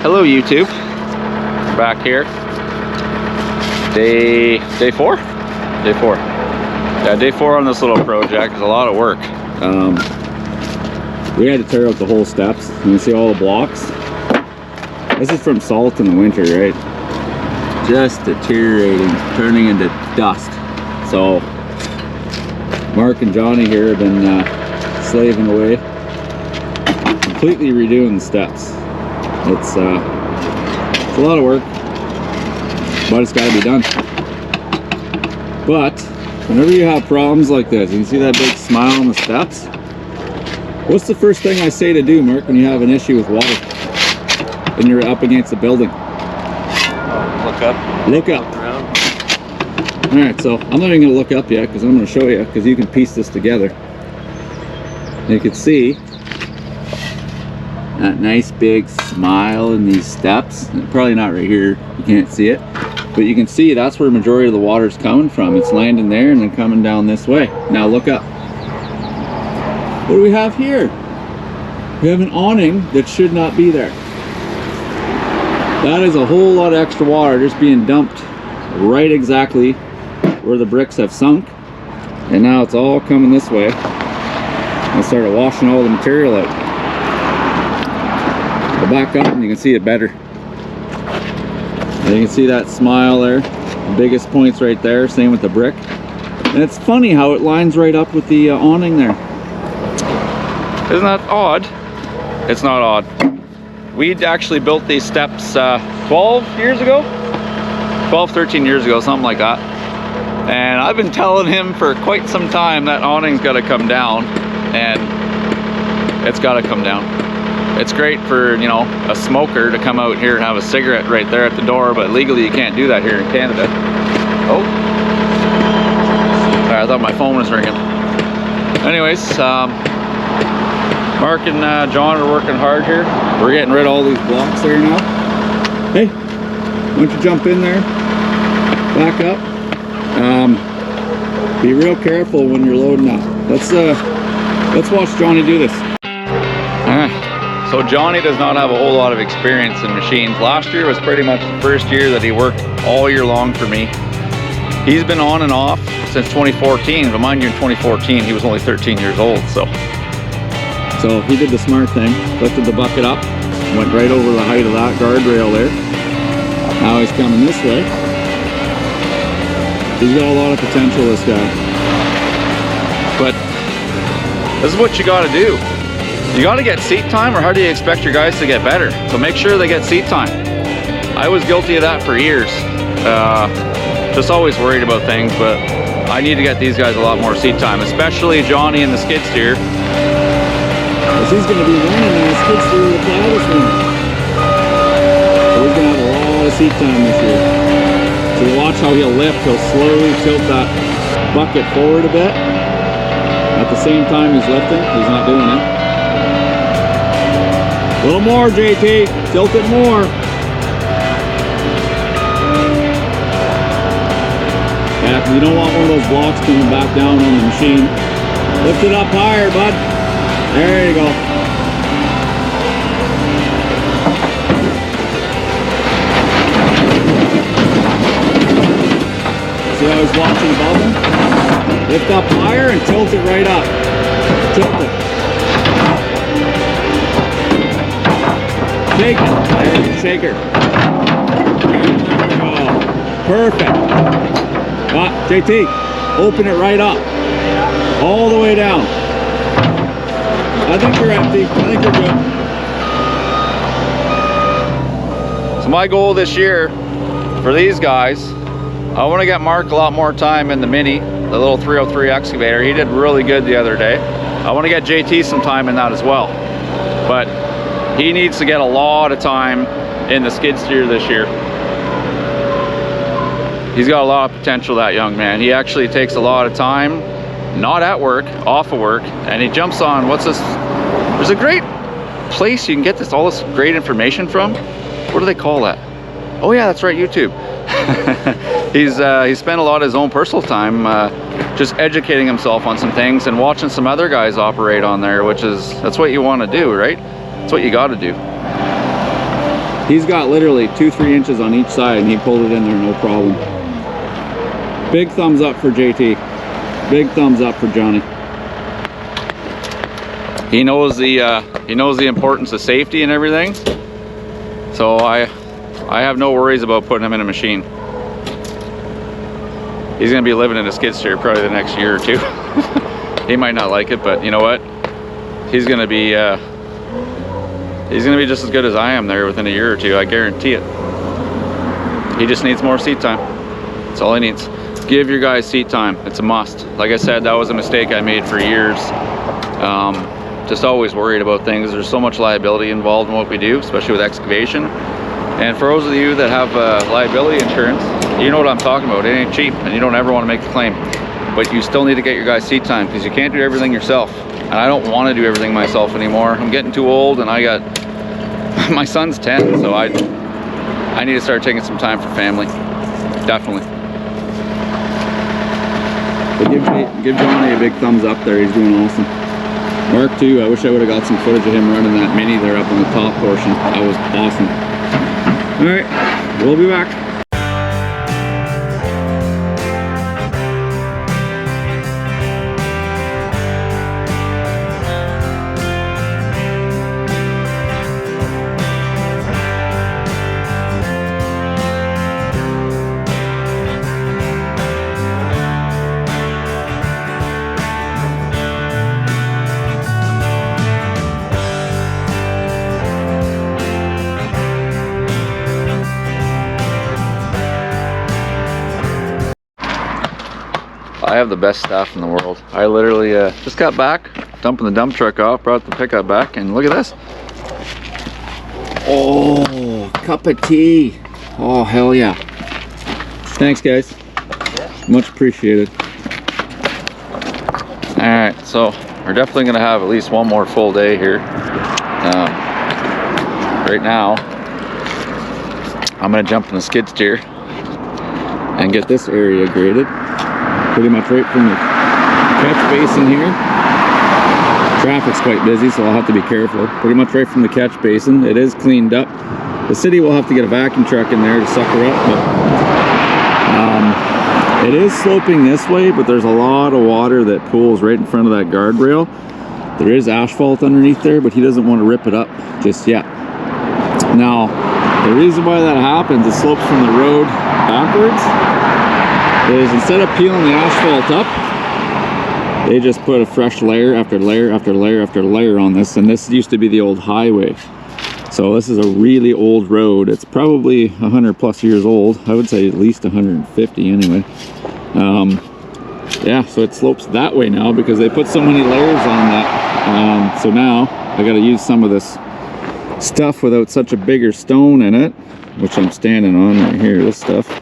Hello YouTube. We're back here. Day 4? Day 4. Yeah, day 4 on this little project. It's a lot of work. We had to tear out the whole steps. You can see all the blocks. This is from salt in the winter, right? Just deteriorating, turning into dust. So Mark and Johnny here have been slaving away, completely redoing the steps. It's a lot of work, but it's got to be done. But whenever you have problems like this, you can see that big smile on the steps. What's the first thing I say to do, Mark, when you have an issue with water and you're up against the building? Look up. Look up. Look around. All right, so I'm not even going to look up yet because I'm going to show you, because you can piece this together. You can see that nice big smile in these steps. Probably not right here, you can't see it, but you can see that's where the majority of the water's coming from. It's landing there and then coming down this way. Now look up. What do we have here? We have an awning that should not be there. That is a whole lot of extra water just being dumped right exactly where the bricks have sunk, and now it's all coming this way. I started washing all the material out. I'll back up and you can see it better. And you can see that smile there. The biggest point's right there, same with the brick. And it's funny how it lines right up with the awning there. Isn't that odd? It's not odd. We'd actually built these steps 12 years ago? 12, 13 years ago, something like that. And I've been telling him for quite some time that awning's got to come down, and it's got to come down. It's great for, you know, a smoker to come out here and have a cigarette right there at the door, but legally you can't do that here in Canada. Oh. Sorry, I thought my phone was ringing. Anyways, Mark and John are working hard here. We're getting rid of all these blocks there now. Hey, why don't you jump in there, back up. Be real careful when you're loading up. Let's watch Johnny do this. Alright, so Johnny does not have a whole lot of experience in machines. Last year was pretty much the first year that he worked all year long for me. He's been on and off since 2014, but mind you, in 2014 he was only 13 years old, so he did the smart thing, lifted the bucket up, went right over the height of that guardrail there. Now he's coming this way. He's got a lot of potential, this guy. But this is what you gotta do. You gotta get seat time, or how do you expect your guys to get better? So make sure they get seat time. I was guilty of that for years. Just always worried about things, but I need to get these guys a lot more seat time, especially Johnny in the skid steer. Because he's gonna be running in the skid steer with the plow this winter. So he's gonna have a lot of seat time this year. So you watch how he'll lift, he'll slowly tilt that bucket forward a bit. At the same time he's lifting, he's not doing it. A little more, JT, tilt it more. Yeah, because you don't want one of those blocks coming back down on the machine. Lift it up higher, bud. There you go. See how he's watching above him? Lift up higher and tilt it right up. Tilt it. Shake it. There you go. Shake her. Oh, perfect. JT, open it right up. All the way down. I think you're empty. I think you're good. So my goal this year for these guys, I want to get Mark a lot more time in the Mini, the little 303 excavator. He did really good the other day. I want to get JT some time in that as well. But he needs to get a lot of time in the skid steer this year. He's got a lot of potential, that young man. He actually takes a lot of time, not at work, off of work, and he jumps on, what's this? There's a great place you can get all this great information from. What do they call that? Oh yeah, that's right, YouTube. He's spent a lot of his own personal time just educating himself on some things and watching some other guys operate on there, that's what you want to do, right? That's what you got to do. He's got literally 2-3 inches on each side, and he pulled it in there no problem. Big thumbs up for JT. Big thumbs up for Johnny. He knows the importance of safety and everything. So I have no worries about putting him in a machine. He's gonna be living in a skid steer probably the next year or two. He might not like it, but you know what? He's gonna be just as good as I am there within a year or two. I guarantee it. He just needs more seat time. That's all he needs. Give your guys seat time. It's a must. Like I said, that was a mistake I made for years. Just always worried about things. There's so much liability involved in what we do, especially with excavation. And for those of you that have liability insurance, you know what I'm talking about. It ain't cheap, and you don't ever want to make the claim. But you still need to get your guys seat time, because you can't do everything yourself. And I don't want to do everything myself anymore. I'm getting too old, and I got my son's 10, so I need to start taking some time for family. Definitely. But give Johnny a big thumbs up there. He's doing awesome. Mark too. I wish I would have got some footage of him running that mini there up on the top portion. That was awesome. All right, we'll be back. I have the best staff in the world. I literally just got back, dumping the dump truck off, brought the pickup back, and look at this. Oh, cup of tea. Oh, hell yeah. Thanks, guys. Much appreciated. All right, so we're definitely gonna have at least one more full day here. Right now, I'm gonna jump in the skid steer and get this area graded. Pretty much right from the catch basin here. Traffic's quite busy, so I'll have to be careful. Pretty much right from the catch basin. It is cleaned up. The city will have to get a vacuum truck in there to suck her up, but it is sloping this way, but there's a lot of water that pools right in front of that guardrail. There is asphalt underneath there, but he doesn't want to rip it up just yet. Now, the reason why that happens, it slopes from the road backwards, is instead of peeling the asphalt up, they just put a fresh layer after layer after layer after layer on this, and this used to be the old highway. So this is a really old road. It's probably 100 plus years old. I would say at least 150 anyway. Yeah, so it slopes that way now because they put so many layers on that. So now I got to use some of this stuff without such a bigger stone in it, which I'm standing on right here, this stuff,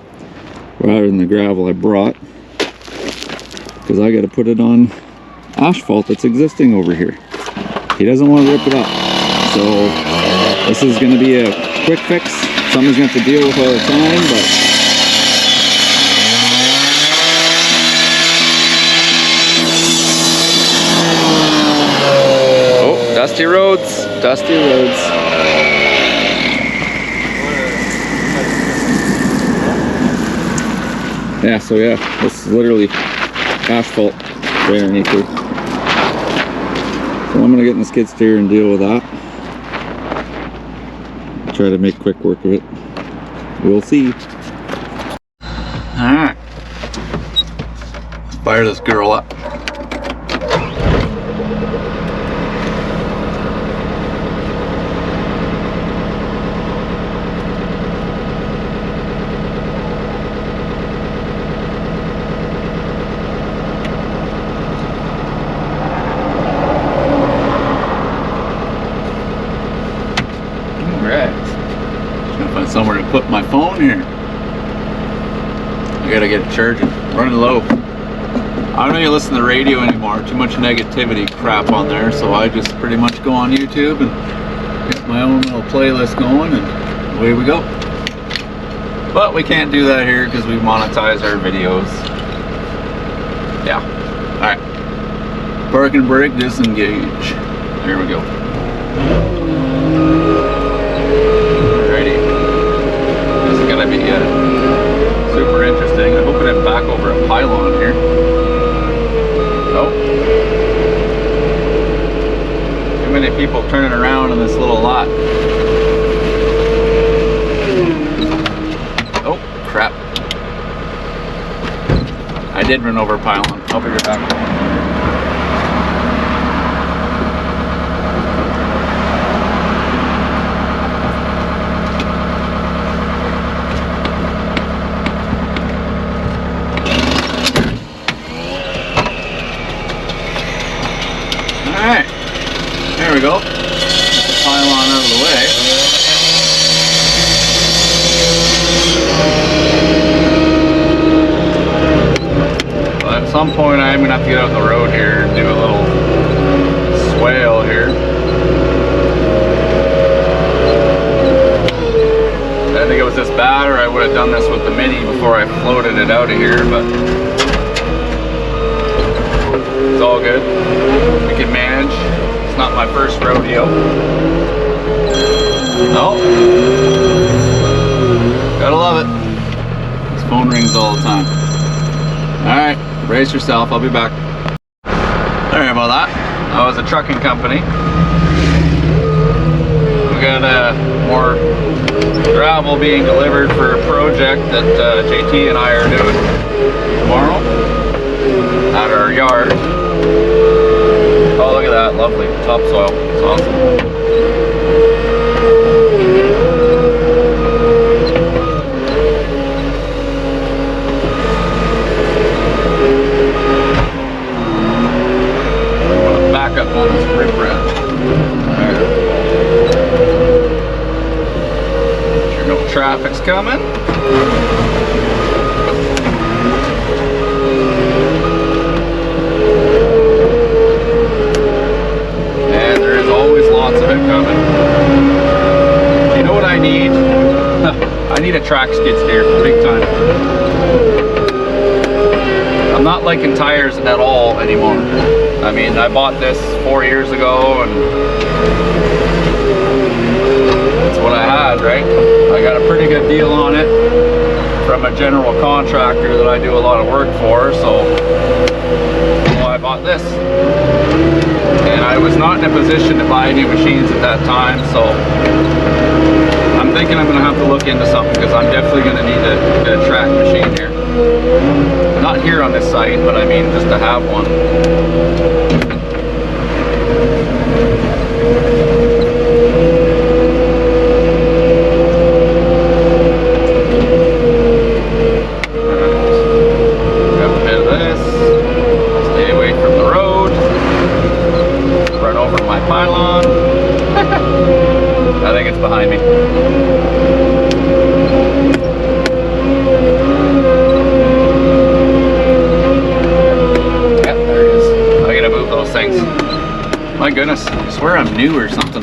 rather than the gravel I brought, because I got to put it on asphalt that's existing over here. He doesn't want to rip it up, so this is going to be a quick fix. Something's going to have to deal with all the time, but oh, dusty roads, dusty roads. Yeah, so yeah, this is literally asphalt right underneath here. So I'm gonna get in the skid steer and deal with that. Try to make quick work of it. We'll see. Alright. Fire this girl up. Somewhere to put my phone here. I gotta get it charging. Running low. I don't even listen to the radio anymore. Too much negativity crap on there, so I just pretty much go on YouTube and get my own little playlist going, and away we go. But we can't do that here because we monetize our videos. Yeah. Alright. Park and brake, disengage. There we go. Alrighty. people turning around in this little lot. Oh, crap. I did run over a pylon. I'll be right back. Alright, there we go. Get the pylon out of the way. Well, at some point I am going to have to get out the road here and do a little swale here. I think it was this bad, or I would have done this with the Mini before I floated it out of here, but it's all good. We can manage. It's not my first rodeo. No. Gotta love it. This phone rings all the time. Alright, brace yourself. I'll be back. Sorry about that. That was a trucking company. We got more gravel being delivered for a project that JT and I are doing tomorrow at our yard. Oh, look at that, lovely topsoil. It's awesome. I'm gonna back up on this riprap. Make sure no traffic's coming. Lots of it coming. You know what I need? I need a track skid steer, big time. I'm not liking tires at all anymore. I mean, I bought this 4 years ago and that's what I had, right? I got a pretty good deal on it from a general contractor that I do a lot of work for, so well, I bought this. And I was not in a position to buy new machines at that time, so I'm thinking I'm going to have to look into something because I'm definitely going to need a track machine here. Not here on this site, but I mean just to have one. Got a bit of this. Stay away from the road. Run over my pylon. I think it's behind me. Yep, there it is. I gotta move those things. My goodness, I swear I'm new or something.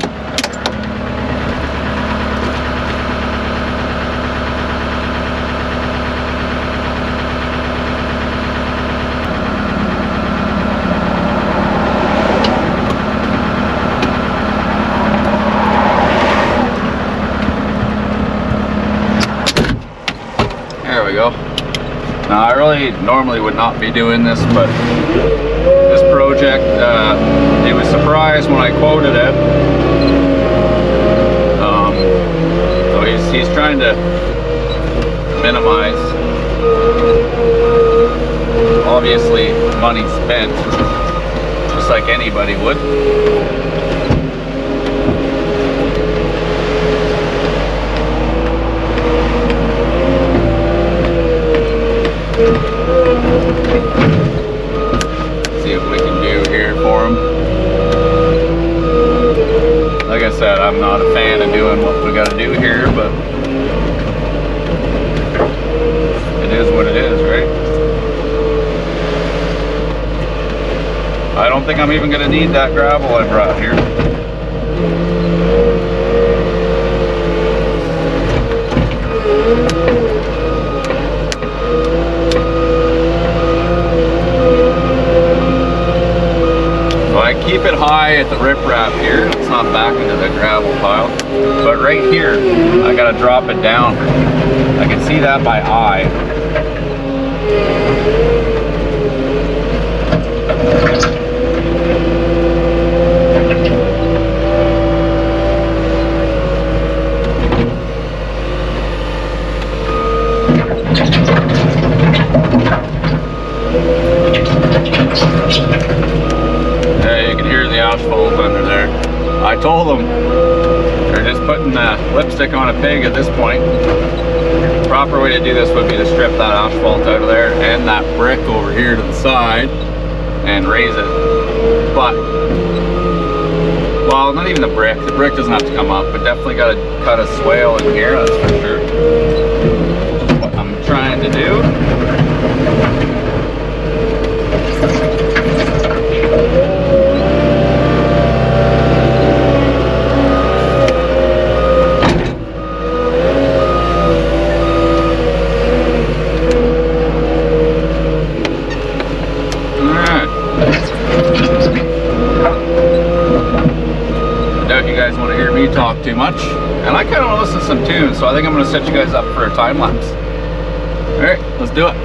There we go. Now I really normally would not be doing this, but this project, he was surprised when I quoted it. So he's trying to minimize, obviously, money spent, just like anybody would. See what we can do here for them. Like I said, I'm not a fan of doing what we got to do here, but it is what it is, right? I don't think I'm even going to need that gravel I brought here. I keep it high at the riprap here. It's not back into the gravel pile. But right here, I gotta drop it down. I can see that by eye. call them. They're just putting lipstick on a pig at this point. The proper way to do this would be to strip that asphalt out of there and that brick over here to the side and raise it. But, well, not even the brick. The brick doesn't have to come up, but definitely got to cut a swale in here, that's for sure. What I'm trying to do. Talk too much, and I kind of want to listen to some tunes, so I think I'm going to set you guys up for a time lapse. All right, let's do it.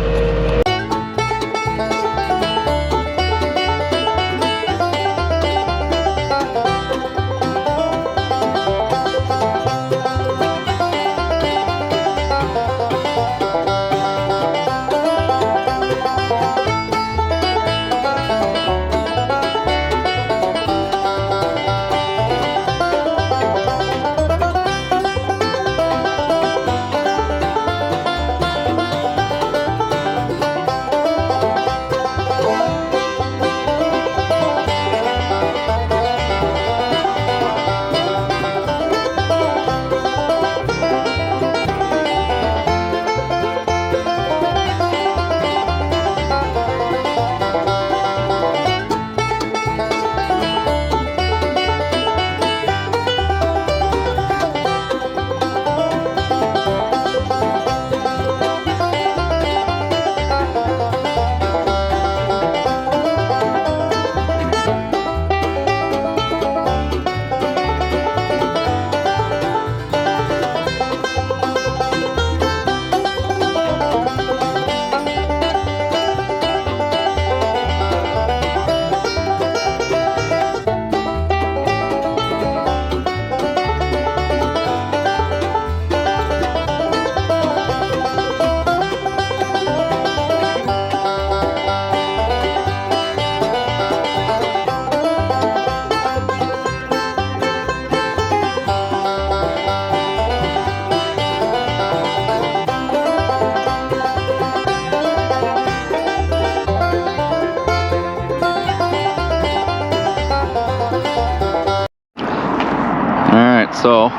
So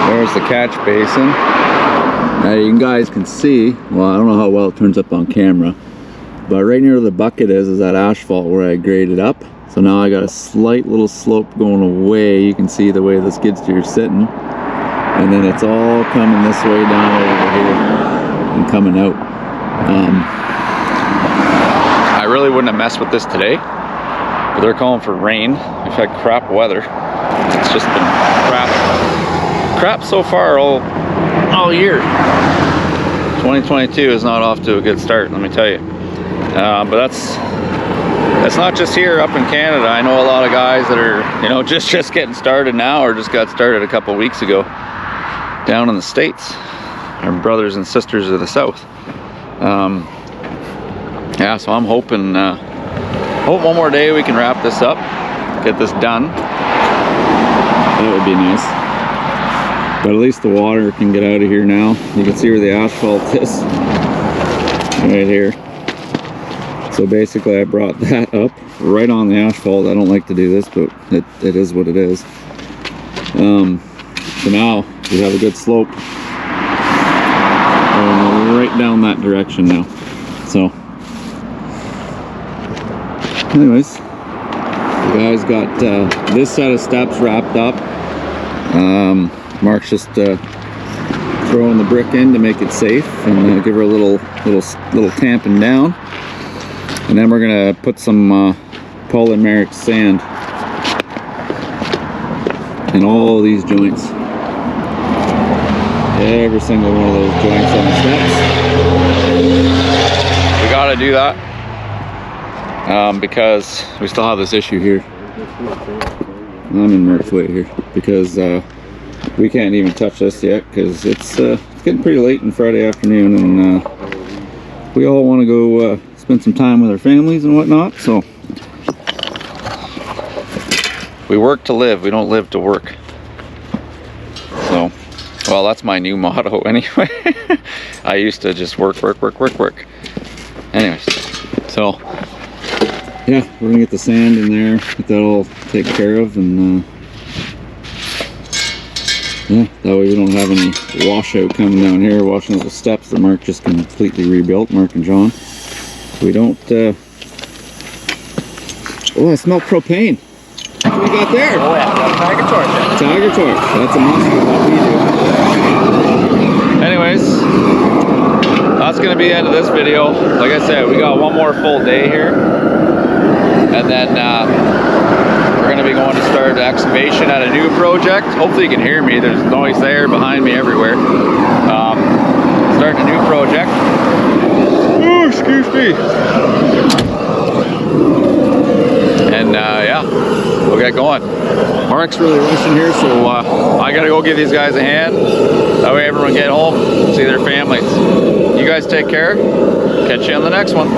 there's the catch basin. Now you guys can see, well, I don't know how well it turns up on camera, but right near where the bucket is that asphalt where I graded up. So now I got a slight little slope going away. You can see the way the skid steer's sitting, and then it's all coming this way down over here and coming out. I really wouldn't have messed with this today, but they're calling for rain. We've had crap weather. It's just been crap so far all year. 2022 is not off to a good start, let me tell you. But that's not just here up in Canada. I know a lot of guys that are, you know, just getting started now, or just got started a couple weeks ago down in the States. Our brothers and sisters of the South. Yeah, so I'm hoping hope one more day we can wrap this up, get this done. That would be nice. But at least the water can get out of here now. You can see where the asphalt is, right here. So basically I brought that up right on the asphalt. I don't like to do this, but it is what it is. So now we have a good slope right down that direction now. So anyways, the guys got this set of steps wrapped up. Mark's just throwing the brick in to make it safe and give her a little tamping down, and then we're gonna put some polymeric sand in all these joints, every single one of those joints on the steps. We gotta do that because we still have this issue here. I'm in Mark's way here because we can't even touch this yet because it's getting pretty late on Friday afternoon, and we all want to go spend some time with our families and whatnot. So We work to live, we don't live to work. So, well, that's my new motto anyway. I used to just work. Anyways, so yeah, we're gonna get the sand in there, get that all taken care of, and yeah, that way we don't have any washout coming down here, washing out the steps that Mark just completely rebuilt, Mark and John. We don't, oh, I smell propane. What do we got there? Oh yeah, that's Tiger Torch. Tiger Torch. That's a must for what we do. Anyways, that's going to be the end of this video. Like I said, we got one more full day here. And then we're going to be going to start excavation at a new project. Hopefully you can hear me. There's noise there, behind me, everywhere. Starting a new project. Oh, excuse me. And yeah, we'll get going. Mark's really rushing here, so I gotta go give these guys a hand. That way everyone get home, see their families. You guys take care. Catch you on the next one.